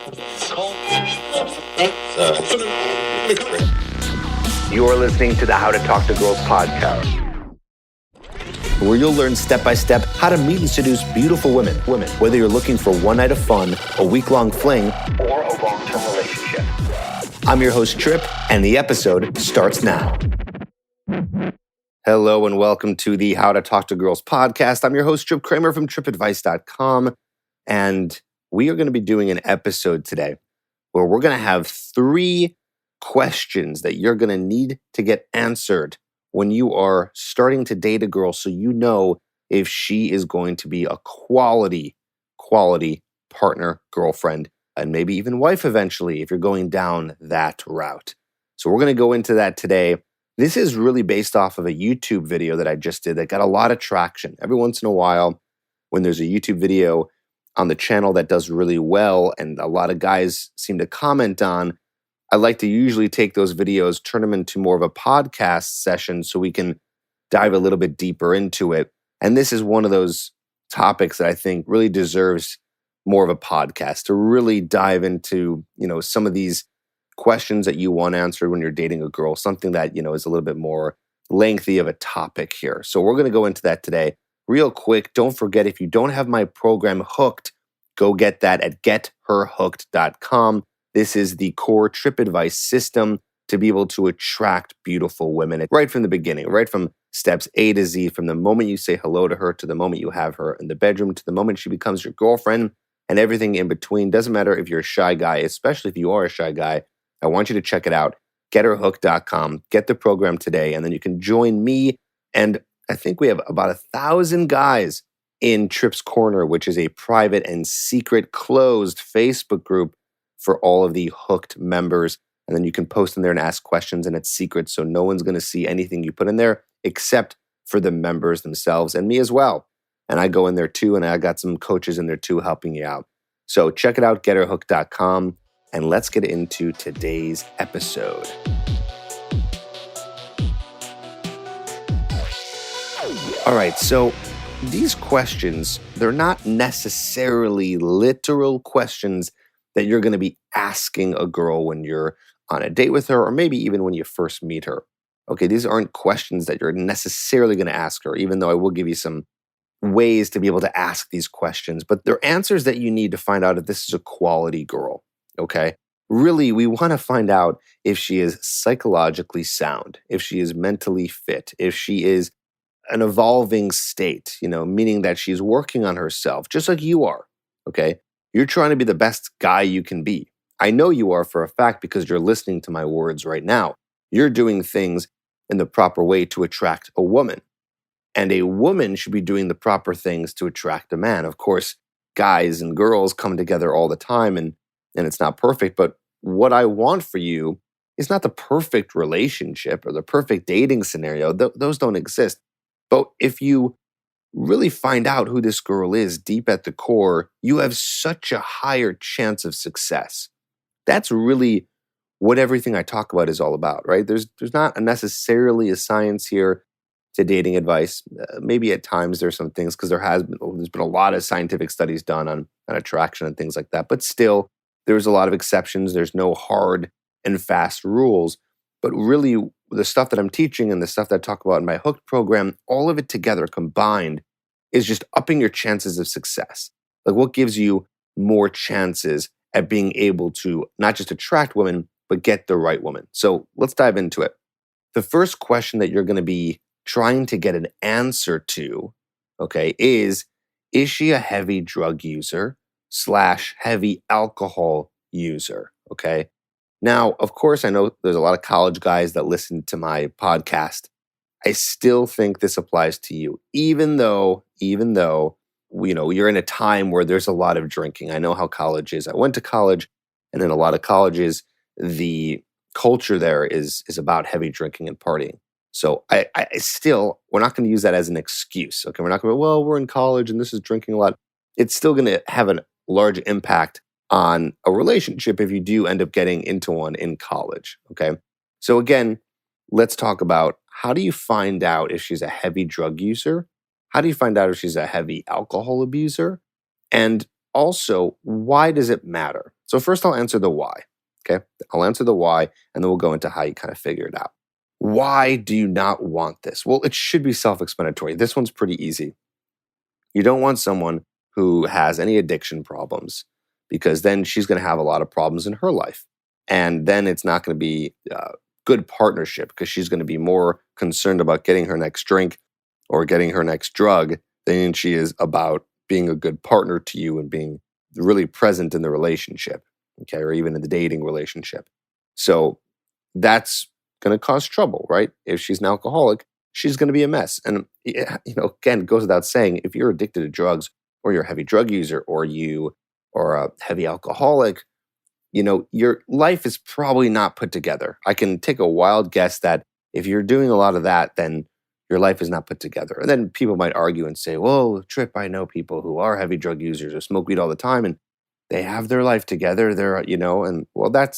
You're listening to the How to Talk to Girls podcast, where you'll learn step-by-step how to meet and seduce beautiful women. Whether you're looking for one night of fun, a week-long fling, or a long-term relationship. I'm your host, Trip, and the episode starts now. Hello and welcome to the How to Talk to Girls podcast. I'm your host, Trip Kramer from tripadvice.com, and we are going to be doing an episode today where we're going to have 3 questions that you're going to need to get answered when you are starting to date a girl, so you know if she is going to be a quality partner, girlfriend, and maybe even wife eventually if you're going down that route. So we're going to go into that today. This is really based off of a YouTube video that I just did that got a lot of traction. Every once in a while, when there's a YouTube video on the channel that does really well and a lot of guys seem to comment on, I like to usually take those videos, turn them into more of a podcast session so we can dive a little bit deeper into it. And this is one of those topics that I think really deserves more of a podcast to really dive into, some of these questions that you want answered when you're dating a girl, something that, is a little bit more lengthy of a topic here. So we're going to go into that today. Real quick, don't forget, if you don't have my program Hooked, go get that at getherhooked.com. This is the core TripAdvice system to be able to attract beautiful women right from the beginning, right from steps A to Z, from the moment you say hello to her to the moment you have her in the bedroom to the moment she becomes your girlfriend and everything in between. Doesn't matter if you're a shy guy, especially if you are a shy guy. I want you to check it out, getherhooked.com. Get the program today, and then you can join me. And I think we have about 1,000 guys in Trip's Corner, which is a private and secret closed Facebook group for all of the Hooked members. And then you can post in there and ask questions, and it's secret, so no one's going to see anything you put in there except for the members themselves and me as well. And I go in there too, and I got some coaches in there too helping you out. So check it out, getherhooked.com, and let's get into today's episode. All right, so these questions, they're not necessarily literal questions that you're going to be asking a girl when you're on a date with her, or maybe even when you first meet her. Okay, these aren't questions that you're necessarily going to ask her, even though I will give you some ways to be able to ask these questions. But they're answers that you need to find out if this is a quality girl, okay? Really, we want to find out if she is psychologically sound, if she is mentally fit, if she is an evolving state, meaning that she's working on herself, just like you are, okay? You're trying to be the best guy you can be. I know you are for a fact because you're listening to my words right now. You're doing things in the proper way to attract a woman. And a woman should be doing the proper things to attract a man. Of course, guys and girls come together all the time and it's not perfect. But what I want for you is not the perfect relationship or the perfect dating scenario. Those don't exist. But if you really find out who this girl is deep at the core, you have such a higher chance of success. That's really what everything I talk about is all about, right? There's not necessarily a science here to dating advice. Maybe at times there's some things because there's been a lot of scientific studies done on attraction and things like that. But still, there's a lot of exceptions. There's no hard and fast rules. But really, the stuff that I'm teaching and the stuff that I talk about in my Hooked program, all of it together combined is just upping your chances of success. Like, what gives you more chances at being able to not just attract women, but get the right woman? So let's dive into it. The first question that you're going to be trying to get an answer to, okay, is she a heavy drug user / heavy alcohol user, okay? Now, of course, I know there's a lot of college guys that listen to my podcast. I still think this applies to you, even though, you're in a time where there's a lot of drinking. I know how college is. I went to college, and in a lot of colleges, the culture there is about heavy drinking and partying. So I still, we're not going to use that as an excuse. Okay, we're not going to, well, we're in college and this is drinking a lot. It's still going to have a large impact on a relationship if you do end up getting into one in college. Okay, so again, let's talk about, how do you find out if she's a heavy drug user? How do you find out if she's a heavy alcohol abuser? And also, why does it matter? So first I'll answer the why. Okay. I'll answer the why, and then we'll go into how you kind of figure it out. Why do you not want this? Well, it should be self-explanatory. This one's pretty easy. You don't want someone who has any addiction problems, because then she's going to have a lot of problems in her life. And then it's not going to be a good partnership, because she's going to be more concerned about getting her next drink or getting her next drug than she is about being a good partner to you and being really present in the relationship, okay, or even in the dating relationship. So that's going to cause trouble, right? If she's an alcoholic, she's going to be a mess. And, again, it goes without saying, if you're addicted to drugs, or you're a heavy drug user, or you are a heavy alcoholic, your life is probably not put together. I can take a wild guess that if you're doing a lot of that, then your life is not put together. And then people might argue and say, whoa, Trip, I know people who are heavy drug users or smoke weed all the time, and they have their life together.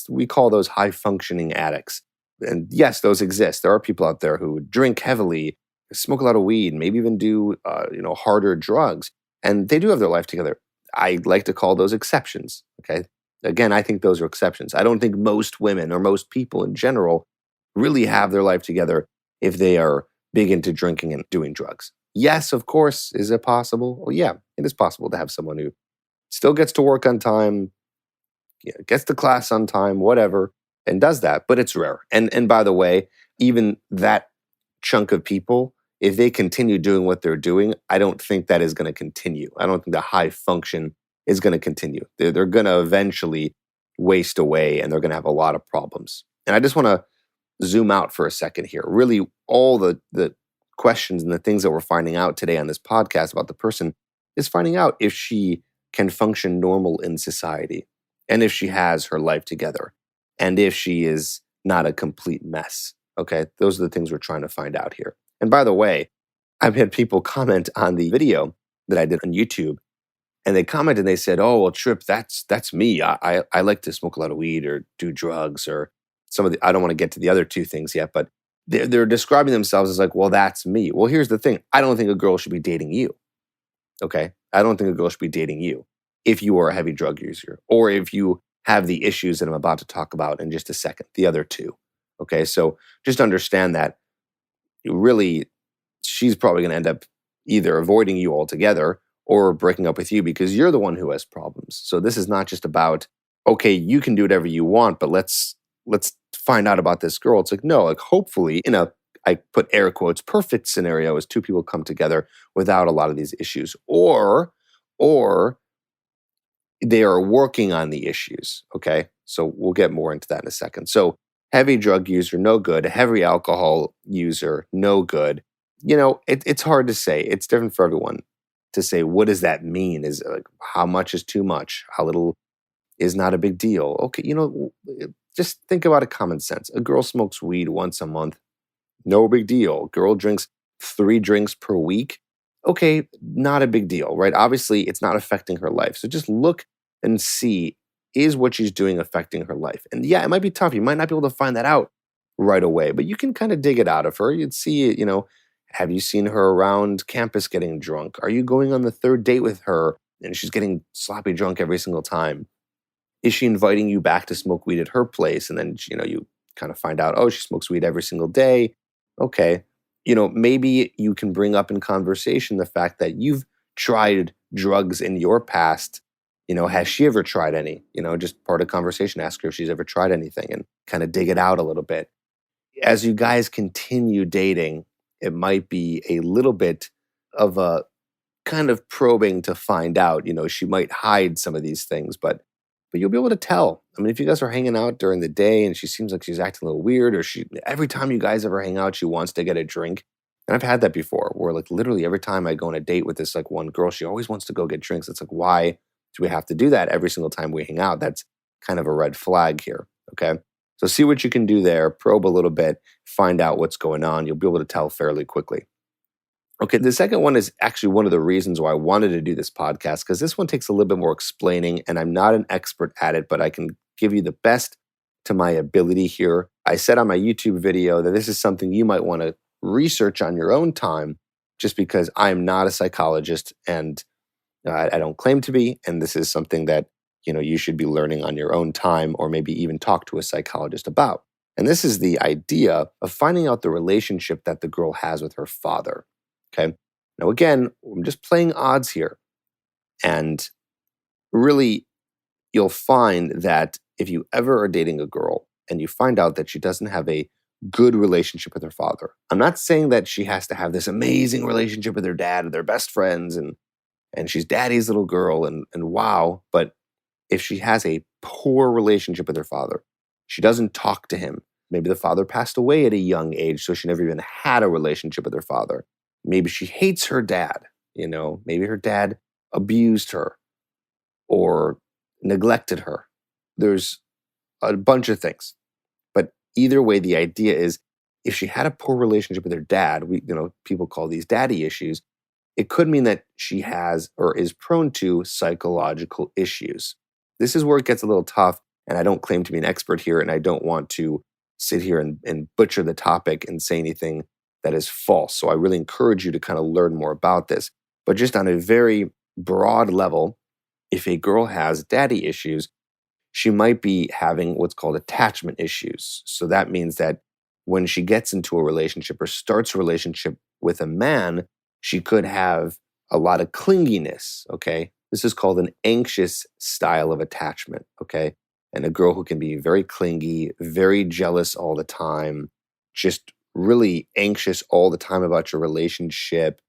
We call those high functioning addicts. And yes, those exist. There are people out there who drink heavily, smoke a lot of weed, maybe even do, harder drugs. And they do have their life together. I like to call those exceptions. Okay. Again, I think those are exceptions. I don't think most women or most people in general really have their life together if they are big into drinking and doing drugs. Yes, of course. Is it possible? Well, yeah, it is possible to have someone who still gets to work on time, gets to class on time, whatever, and does that, but it's rare. And by the way, even that chunk of people, if they continue doing what they're doing, I don't think that is going to continue. I don't think the high function is going to continue. They're going to eventually waste away, and they're going to have a lot of problems. And I just want to zoom out for a second here. Really, all the questions and the things that we're finding out today on this podcast about the person is finding out if she can function normal in society, and if she has her life together, and if she is not a complete mess. Okay, those are the things we're trying to find out here. And by the way, I've had people comment on the video that I did on YouTube, and they commented and they said, "Oh, well, Trip, that's me. I like to smoke a lot of weed or do drugs or some of the." I don't want to get to the other two things yet, but they're describing themselves as like, "Well, that's me." Well, here's the thing: I don't think a girl should be dating you. Okay, I don't think a girl should be dating you if you are a heavy drug user, or if you have the issues that I'm about to talk about in just a second. The other two. Okay, so just understand that really, she's probably going to end up either avoiding you altogether or breaking up with you, because you're the one who has problems. So this is not just about, okay, you can do whatever you want, but let's find out about this girl. It's like, no, like hopefully in a, I put air quotes, perfect scenario is two people come together without a lot of these issues, or they are working on the issues. Okay. So we'll get more into that in a second. So heavy drug user, no good. Heavy alcohol user, no good. It's hard to say. It's different for everyone to say, what does that mean? Is like, how much is too much? How little is not a big deal? Okay, just think about it common sense. A girl smokes weed once a month, no big deal. Girl drinks 3 drinks per week. Okay, not a big deal, right? Obviously, it's not affecting her life. So just look and see, is what she's doing affecting her life? And yeah, it might be tough. You might not be able to find that out right away, but you can kind of dig it out of her. You'd see it, have you seen her around campus getting drunk? Are you going on the 3rd date with her and she's getting sloppy drunk every single time? Is she inviting you back to smoke weed at her place? And then, you kind of find out, oh, she smokes weed every single day. Okay. Maybe you can bring up in conversation the fact that you've tried drugs in your past. Has she ever tried any? Just part of conversation, ask her if she's ever tried anything and kind of dig it out a little bit. As you guys continue dating, it might be a little bit of a kind of probing to find out. She might hide some of these things, but you'll be able to tell. I mean, if you guys are hanging out during the day and she seems like she's acting a little weird, or every time you guys ever hang out, she wants to get a drink. And I've had that before, where like literally every time I go on a date with this like one girl, she always wants to go get drinks. It's like, why do we have to do that every single time we hang out? That's kind of a red flag here. Okay. So see what you can do there, probe a little bit, find out what's going on. You'll be able to tell fairly quickly. Okay, the second one is actually one of the reasons why I wanted to do this podcast, because this one takes a little bit more explaining, and I'm not an expert at it, but I can give you the best to my ability here. I said on my YouTube video that this is something you might want to research on your own time, just because I'm not a psychologist and I don't claim to be, and this is something that you should be learning on your own time or maybe even talk to a psychologist about. And this is the idea of finding out the relationship that the girl has with her father. Okay. Now, again, I'm just playing odds here. And really, you'll find that if you ever are dating a girl and you find out that she doesn't have a good relationship with her father, I'm not saying that she has to have this amazing relationship with her dad and they're best friends and she's daddy's little girl and wow, but if she has a poor relationship with her father, she doesn't talk to him. Maybe the father passed away at a young age, so she never even had a relationship with her father. Maybe she hates her dad. Maybe her dad abused her or neglected her. There's a bunch of things. But either way, the idea is if she had a poor relationship with her dad, people call these daddy issues, it could mean that she has or is prone to psychological issues. This is where it gets a little tough, and I don't claim to be an expert here, and I don't want to sit here and butcher the topic and say anything that is false. So I really encourage you to kind of learn more about this. But just on a very broad level, if a girl has daddy issues, she might be having what's called attachment issues. So that means that when she gets into a relationship or starts a relationship with a man, she could have a lot of clinginess, okay? This is called an anxious style of attachment, okay? And a girl who can be very clingy, very jealous all the time, just really anxious all the time about your relationship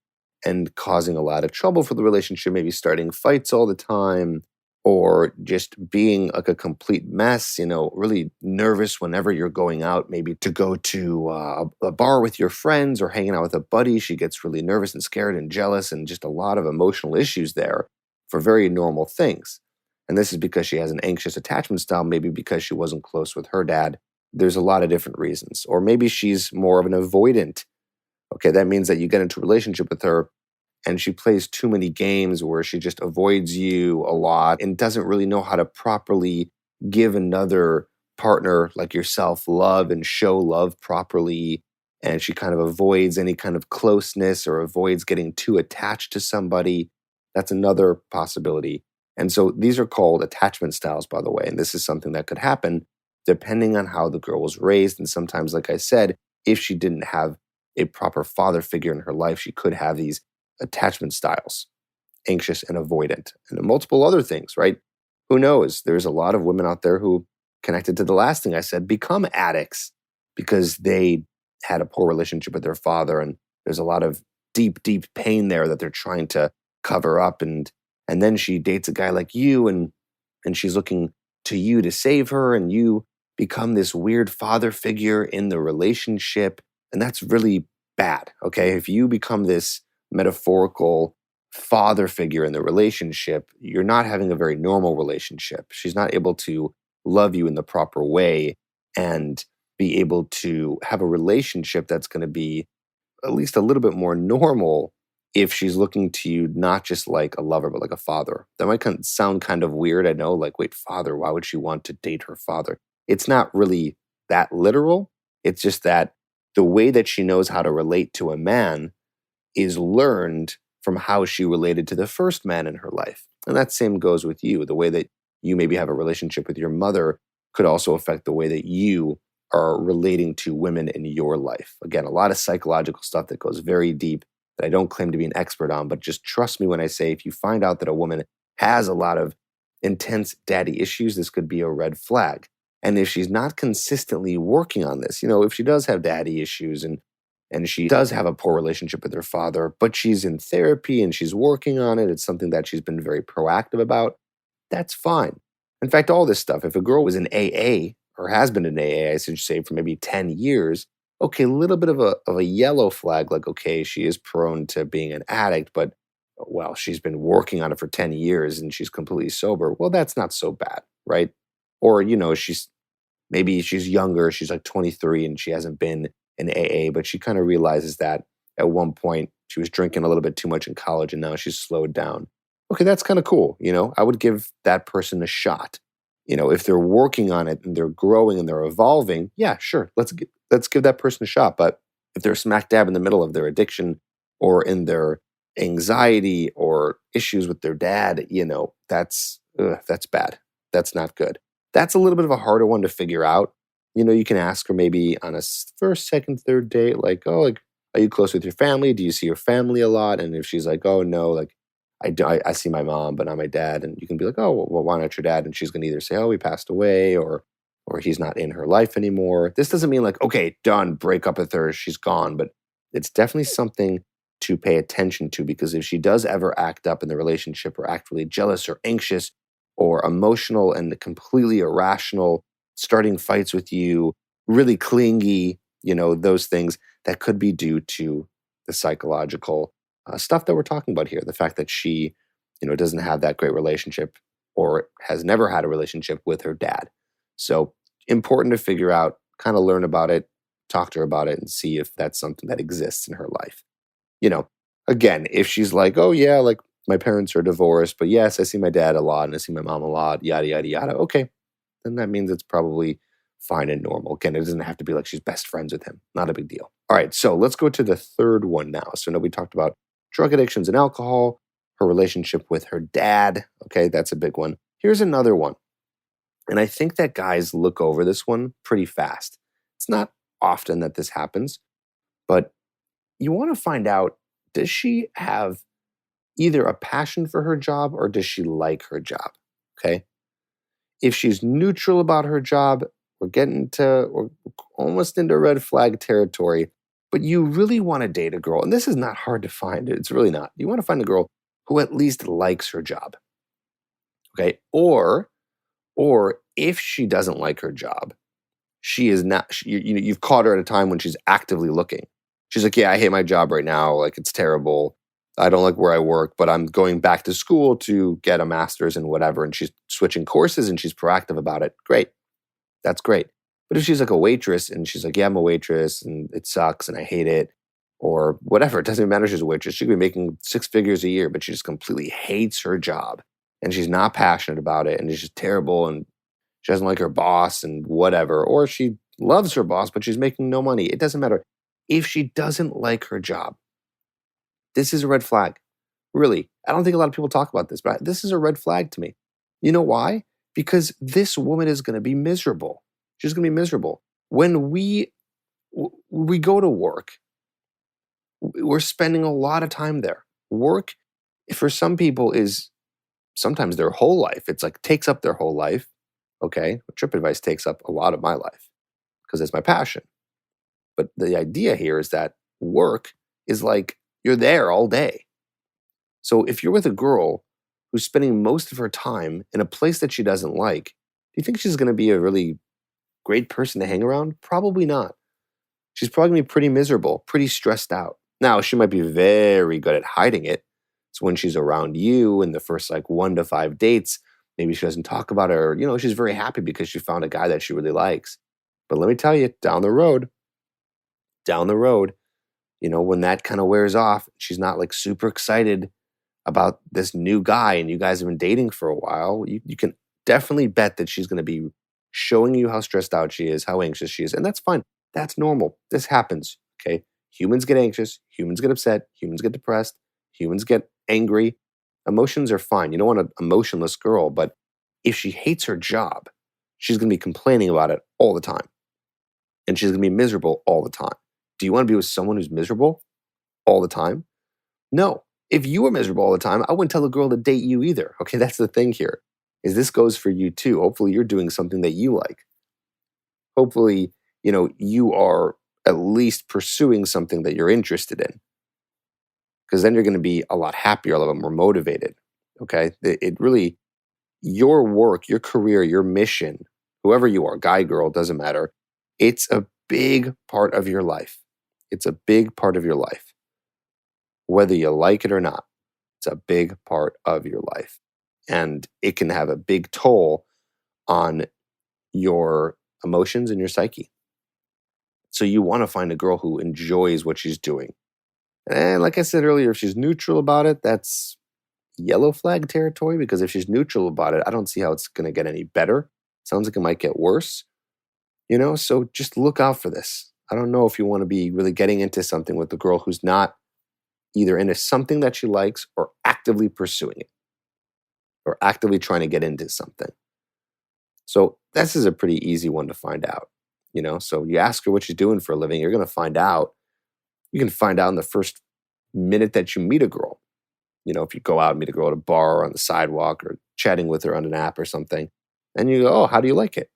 and causing a lot of trouble for the relationship, maybe starting fights all the time or just being like a complete mess, really nervous whenever you're going out, maybe to go to a bar with your friends or hanging out with a buddy. She gets really nervous and scared and jealous and just a lot of emotional issues there for very normal things. And this is because she has an anxious attachment style, maybe because she wasn't close with her dad. There's a lot of different reasons. Or maybe she's more of an avoidant. Okay, that means that you get into a relationship with her and she plays too many games where she just avoids you a lot and doesn't really know how to properly give another partner like yourself love and show love properly. And she kind of avoids any kind of closeness or avoids getting too attached to somebody. That's another possibility. And so these are called attachment styles, by the way. And this is something that could happen depending on how the girl was raised. And sometimes, like I said, if she didn't have a proper father figure in her life, she could have these attachment styles, anxious and avoidant, and multiple other things, right? Who knows? There's a lot of women out there who, connected to the last thing I said, become addicts because they had a poor relationship with their father. And there's a lot of deep, deep pain there that they're trying to cover up. And then she dates a guy like you and she's looking to you to save her, and you become this weird father figure in the relationship. And that's really bad, okay? If you become this metaphorical father figure in the relationship, you're not having a very normal relationship. She's not able to love you in the proper way and be able to have a relationship that's going to be at least a little bit more normal if she's looking to you not just like a lover, but like a father. That might sound kind of weird. I know, like, wait, father, why would she want to date her father? It's not really that literal. It's just that the way that she knows how to relate to a man is learned from how she related to the first man in her life. And that same goes with you. The way that you maybe have a relationship with your mother could also affect the way that you are relating to women in your life. Again, a lot of psychological stuff that goes very deep that I don't claim to be an expert on, but just trust me when I say if you find out that a woman has a lot of intense daddy issues, this could be a red flag. And if she's not consistently working on this, if she does have daddy issues and she does have a poor relationship with her father, but she's in therapy and she's working on it, it's something that she's been very proactive about, that's fine. In fact, all this stuff, if a girl was in AA or has been in AA, I should say, for maybe 10 years, okay, a little bit of a yellow flag, like, okay, she is prone to being an addict, but, well, she's been working on it for 10 years and she's completely sober. Well, that's not so bad, right? Or, maybe she's younger, she's like 23 and she hasn't been in AA, but she kind of realizes that at one point she was drinking a little bit too much in college and now she's slowed down. Okay, that's kind of cool. I would give that person a shot. If they're working on it and they're growing and they're evolving, yeah, sure, let's give that person a shot. But if they're smack dab in the middle of their addiction or in their anxiety or issues with their dad, that's bad. That's not good. That's a little bit of a harder one to figure out. You can ask her maybe on a first, second, third date, like, oh, like, are you close with your family? Do you see your family a lot? And if she's like, oh, no, like, I see my mom, but not my dad. And you can be like, oh, well, why not your dad? And she's going to either say, oh, he passed away, or he's not in her life anymore. This doesn't mean like, okay, done, break up with her, she's gone. But it's definitely something to pay attention to, because if she does ever act up in the relationship or act really jealous or anxious or emotional and completely irrational, starting fights with you, really clingy, those things, that could be due to the psychological stuff that we're talking about here. The fact that she, doesn't have that great relationship or has never had a relationship with her dad. So important to figure out, kind of learn about it, talk to her about it, and see if that's something that exists in her life. You know, Again, if she's like, oh yeah, like my parents are divorced, but yes, I see my dad a lot and I see my mom a lot, yada, yada, yada. Okay, then that means it's probably fine and normal. Again, it doesn't have to be like she's best friends with him. Not a big deal. All right, so let's go to the third one now. So now we talked about drug addictions and alcohol, her relationship with her dad. Okay, that's a big one. Here's another one. And I think that guys look over this one pretty fast. It's not often that this happens, but you want to find out, does she have either a passion for her job or does she like her job? Okay. If she's neutral about her job, we're almost into red flag territory, but you really want to date a girl. And this is not hard to find. It's really not. You want to find a girl who at least likes her job. Okay. Or if she doesn't like her job, she is not, you've caught her at a time when she's actively looking. She's like, yeah, I hate my job right now. Like, it's terrible. I don't like where I work, but I'm going back to school to get a master's in whatever. And she's switching courses and she's proactive about it. Great. That's great. But if she's like a waitress and she's like, yeah, I'm a waitress and it sucks and I hate it, or whatever, it doesn't matter if she's a waitress. She could be making 6 figures a year, but she just completely hates her job and she's not passionate about it and it's just terrible and she doesn't like her boss and whatever. Or she loves her boss, but she's making no money. It doesn't matter. If she doesn't like her job, this is a red flag. Really. I don't think a lot of people talk about this, but this is a red flag to me. You know why? Because this woman is going to be miserable. She's going to be miserable. When we go to work, we're spending a lot of time there. Work, for some people, is sometimes their whole life. It's like takes up their whole life. Okay? TripAdvice takes up a lot of my life because it's my passion. But the idea here is that work is like you're there all day. So if you're with a girl who's spending most of her time in a place that she doesn't like, do you think she's going to be a really great person to hang around? Probably not. She's probably going to be pretty miserable, pretty stressed out. Now, she might be very good at hiding it. So when she's around you in the first like 1 to 5 dates, maybe she doesn't talk about it, or, she's very happy because she found a guy that she really likes. But let me tell you, down the road, when that kind of wears off, she's not like super excited about this new guy and you guys have been dating for a while, you can definitely bet that she's going to be showing you how stressed out she is, how anxious she is. And that's fine. That's normal. This happens. Okay. Humans get anxious. Humans get upset. Humans get depressed. Humans get angry. Emotions are fine. You don't want an emotionless girl, but if she hates her job, she's going to be complaining about it all the time. And she's going to be miserable all the time. Do you want to be with someone who's miserable all the time? No. If you were miserable all the time, I wouldn't tell a girl to date you either. Okay, that's the thing here. Is this goes for you too. Hopefully you're doing something that you like. Hopefully, you are at least pursuing something that you're interested in. Because then you're going to be a lot happier, a lot more motivated. Okay? It really, your work, your career, your mission, whoever you are, guy, girl, doesn't matter. It's a big part of your life. It's a big part of your life. Whether you like it or not, it's a big part of your life. And it can have a big toll on your emotions and your psyche. So you want to find a girl who enjoys what she's doing. And like I said earlier, if she's neutral about it, that's yellow flag territory, because if she's neutral about it, I don't see how it's going to get any better. Sounds like it might get worse. So just look out for this. I don't know if you want to be really getting into something with a girl who's not either into something that she likes or actively pursuing it or actively trying to get into something. So this is a pretty easy one to find out. So you ask her what she's doing for a living, you're going to find out. You can find out in the first minute that you meet a girl. If you go out and meet a girl at a bar or on the sidewalk or chatting with her on an app or something, and you go, oh, how do you like it?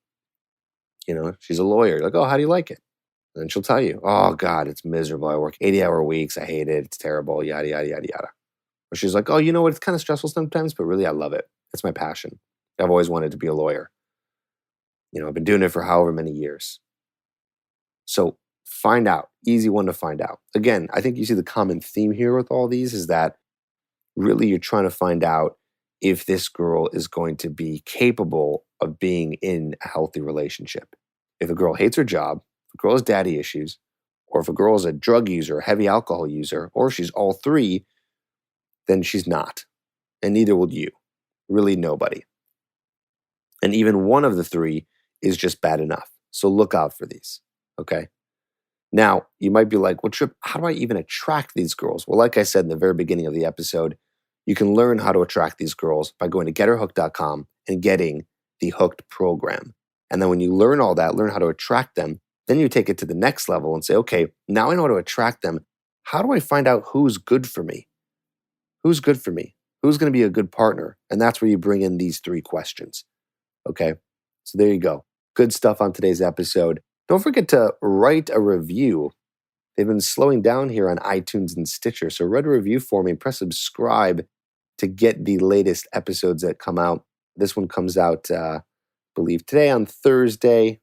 She's a lawyer. You're like, oh, how do you like it? And then she'll tell you, oh, God, it's miserable. I work 80-hour weeks. I hate it. It's terrible, yada, yada, yada, yada. Or she's like, oh, you know what? It's kind of stressful sometimes, but really I love it. It's my passion. I've always wanted to be a lawyer. I've been doing it for however many years. So find out. Easy one to find out. Again, I think you see the common theme here with all these is that really you're trying to find out if this girl is going to be capable of being in a healthy relationship. If a girl hates her job, if a girl has daddy issues, or if a girl is a drug user, a heavy alcohol user, or if she's all three, then she's not. And neither will you. Really nobody. And even one of the three is just bad enough. So look out for these, okay? Now, you might be like, well, Trip, how do I even attract these girls? Well, like I said in the very beginning of the episode, you can learn how to attract these girls by going to getherhooked.com and getting the Hooked program. And then when you learn all that, learn how to attract them, then you take it to the next level and say, okay, now I know how to attract them. How do I find out who's good for me? Who's good for me? Who's going to be a good partner? And that's where you bring in these 3 questions. Okay, so there you go. Good stuff on today's episode. Don't forget to write a review. They've been slowing down here on iTunes and Stitcher. So write a review for me and press subscribe to get the latest episodes that come out. This one comes out, I believe, today on Thursday.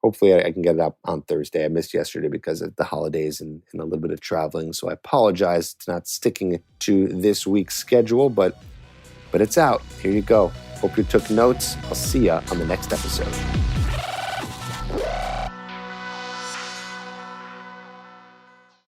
Hopefully I can get it up on Thursday. I missed yesterday because of the holidays and a little bit of traveling. So I apologize to not sticking to this week's schedule, but it's out. Here you go. Hope you took notes. I'll see you on the next episode.